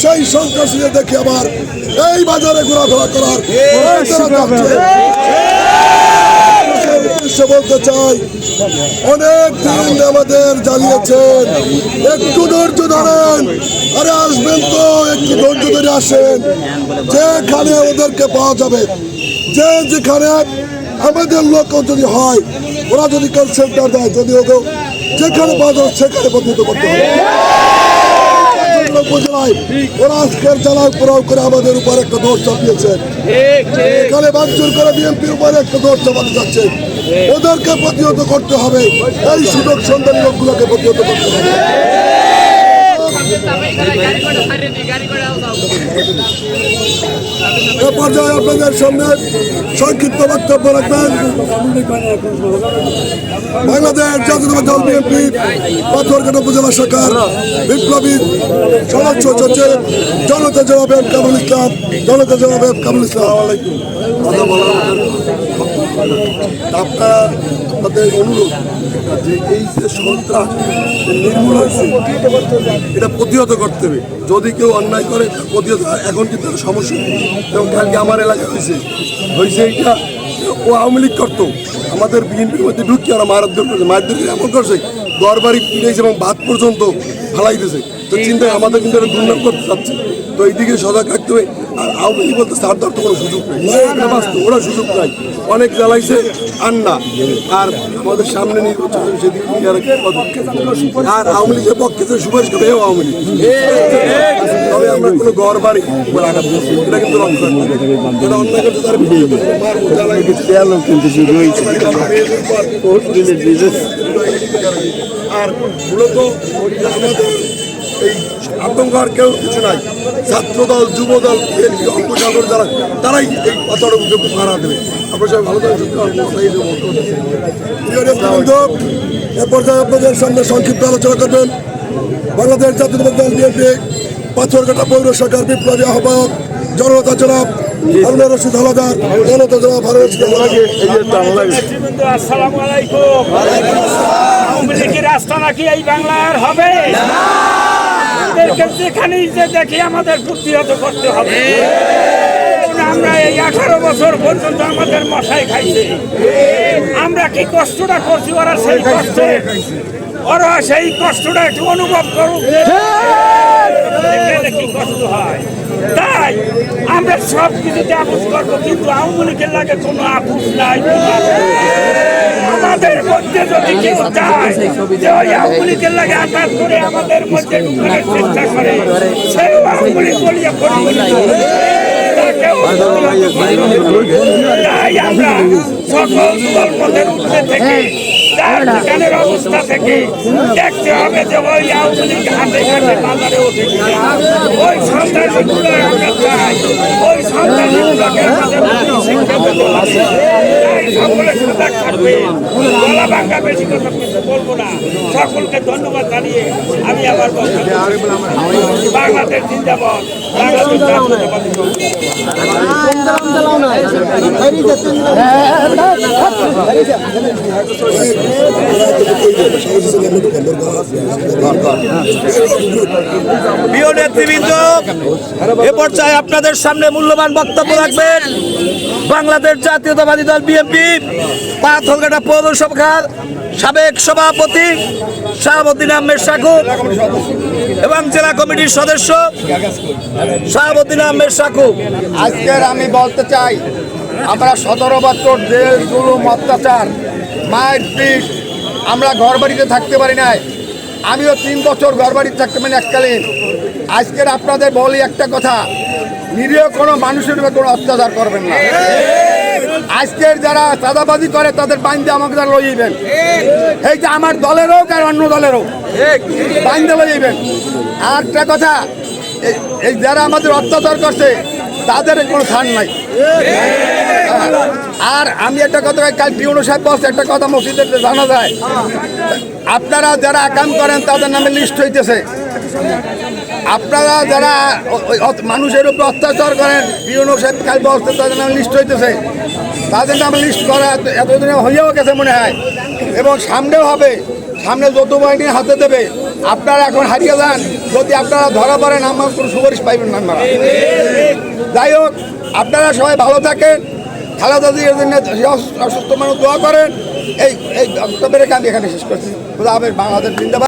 সেই সন্ত্রাসীদের দেখে আবার এই বাজারে ঘোরাফেরা করার বলতে চাই, অনেক দিন আমাদের জ্বালিয়েছেন, একটু ধৈর্য ধরেন। আরে আসবেন তো, একটু ধৈর্য ধরে আসেন। যেখানে ওদেরকে পাওয়া যাবে, যেখানে আমাদের লোক যদি হয়, ওরা যদি কল সেন্টার দেয়, যদি ওদের যেখানে পাওয়া যাবে সেখানে পরিণত করতে হবে। ওরা আজকের জ্বালাও পোড়াও করে আমাদের উপর একটা দোষ চাপিয়েছেন, এখানে ভাঙচুর করে বিএনপির উপরে একটা দোষ চাপাতে যাচ্ছে। ওদেরকে প্রতিহত করতে হবে, এই সুযোগ সন্ধানী লোকগুলোকে প্রতিহত করতে হবে। এ পর্যায়ে আপনাদের সামনে সংক্ষিপ্ত বক্তব্য রাখবেন বাংলাদেশ জাতীয়তাবাদী দল বিএনপি পাথরঘাটা উপজেলা শাখার বিপ্লবী সদস্য সচিব জনতা জনাব কামরুল ইসলাম। জনতা জনাব কামরুল ইসলাম, আপনাদের অনুরোধ যে এই যে সন্ত্রাস নির্মূল হয়েছে, এটা প্রতিহত করতে হবে। যদি কেউ অন্যায় করে প্রতিহত, এখন কিন্তু সমস্যা নেই। এবং কালকে আমার এলাকায় হয়েছে এইটা, ও আওয়ামী লীগ করতো, আমাদের বিএনপির মধ্যে ঢুকিয়ে ওরা মারধর করছে, মারধর এমন করছে ঘর বাড়ি পিড়েছে এবং ভাত পর্যন্ত ফালাই দিয়েছে। তো চিন্তায় আমাদের কিন্তু এটা দুর্নাম করতে চাচ্ছে। তো এইদিকে সজাগ থাকতে হবে। আর আওয়ামী লীগ বলতে সার দেওয়ার তো কোনো সুযোগ নেই, ওরা সুযোগ নাই, অনেক জ্বালাইছে আর না। আর আমাদের সামনে নির্বাচন সেদিকে আর আওয়ামী লীগের পক্ষে যে সুপারিশ করবে আওয়ামী লীগ, তবে আমরা কোনো ঘর বাড়ি আঘাত করছি, এটা কিন্তু রক্ষা এটা অন্যায় করছে তার আর মূলত আমাদের এই আতঙ্ক আর কেউ কিছু নাই। ছাত্রদল, যুবদল, অঙ্কসাগর যারা, তারাই এই পাথরের মুখে মারা দেবে। আপনার সবাই ভালো থাকবেন। এ পর্যায়ে আপনাদের সামনে সংক্ষিপ্ত আলোচনা করবেন বাংলাদেশ জাতীয়তাবাদী দল বিএনপি পাথরঘাটা পৌর শাখার বিপ্লবী আহ্বায়ক জনতা জনাব হারুন রশিদ হাওলাদার। জনতা জনাব হারুন রশিদ আসসালামু আলাইকুম। আওয়ামী লীগের রাস্তা নাকি এই বাংলার হবে? যেখানেই যে দেখি আমাদের প্রতিহত করতে হবে। আমরা এই 18 বছর পর্যন্ত আমাদের মশাই খাইছে, আমরা কি কষ্টটা করছি, ওরা সেই কষ্টটা একটু অনুভব করুক, কি কষ্ট হয়। তাই আমরা সব কিছুতে আপোষ করবো, কিন্তু আওয়ামী লীগের লাগে কোনো আপোষ নাই। আমাদের মধ্যে যদি কেউ চায় যে ওই আওয়ামী লীগের লাগে আঘাত করে আমাদের মধ্যে ঢুকানোর চেষ্টা করে, সেই আওয়ামী লীগ বলিয়া তাই আমরা সকল দলপথের উঠে থেকে দোকানের অবস্থা থেকে দেখতে হবে যে ওই আওয়ামী লীগ হাতে ঘাটে বাজারে উঠে গেছে। ওই সন্ত্রাসীগুলো আমরা চাই, ওই সন্ত্রাসীগুলোকে আমাদের শিক্ষা দিতে হবে। সকলে সজাগ থাকবে, গলা ভাঙ্গা, বেশি কথা কিছু বলবো না। সকলকে ধন্যবাদ জানিয়ে আমি আবার বাংলাদেশ জিন্দাবাদ, বাংলাদেশ জাতীয়তাবাদী দল। প্রিয় নেতৃবৃন্দ, এ পর্যায়ে আপনাদের সামনে মূল্যবান বক্তব্য রাখবেন বাংলাদেশ জাতীয়তাবাদী দল বিএনপি পাথরঘাটা পৌরসভার সাবেক সভাপতি শাহাবুদ্দিন আহমেদ শাকু এবং জেলা কমিটির সদস্য শাহাবুদ্দিন আহমেদ শাকু। আজকের আমি বলতে চাই, আমরা 17 বছর দেশ জুলুম অত্যাচার মায়ের পিঠ, আমরা ঘর বাড়িতে থাকতে পারি নাই। আমিও 3 বছর ঘর বাড়িতে থাকতে পারি এককালীন। আজকের আপনাদের বলি একটা কথা, নিরীহ কোনো মানুষের উপর কোনো অত্যাচার করবেন না। আজকের যারা চাঁদাবাজি করে তাদের বাইন্দে আমাকে তারা লইবেন, এই যে আমার দলের হোক আর অন্য দলের হোক, বাইন্দে লইবেন। আর একটা কথা, এই যারা আমাদের অত্যাচার করছে তাদের কোনো ছাড় নাই। আর আমি একটা কথা, কাল পিউনো সাহেব বলছে একটা কথা মসজিদে জানা যায়, আপনারা যারা আকাম করেন তাদের নামে লিস্ট হইতেছে। আপনারা যারা মানুষের উপর অত্যাচার করেন, পিউনো সাহেব কাল বলছে তাদের নামে লিস্ট হইতেছে। তাদের নামে লিস্ট করা এতদিনে হয়েও গেছে মনে হয়, এবং সামনেও হবে। সামনে যত বাহিনী হাতে দেবে, আপনারা এখন হারিয়ে যান, যদি আপনারা ধরা পড়েন আমার কোনো সুপারিশ পাইবেন না আপনারা। যাই হোক, আপনারা সবাই ভালো থাকেন, খালেদা জিয়ার জন্য অসুস্থ মানুষ দোয়া করেন। এই বক্তব্যের আমি এখানে শেষ করছি। বাংলাদেশ জিন্দাবাদ।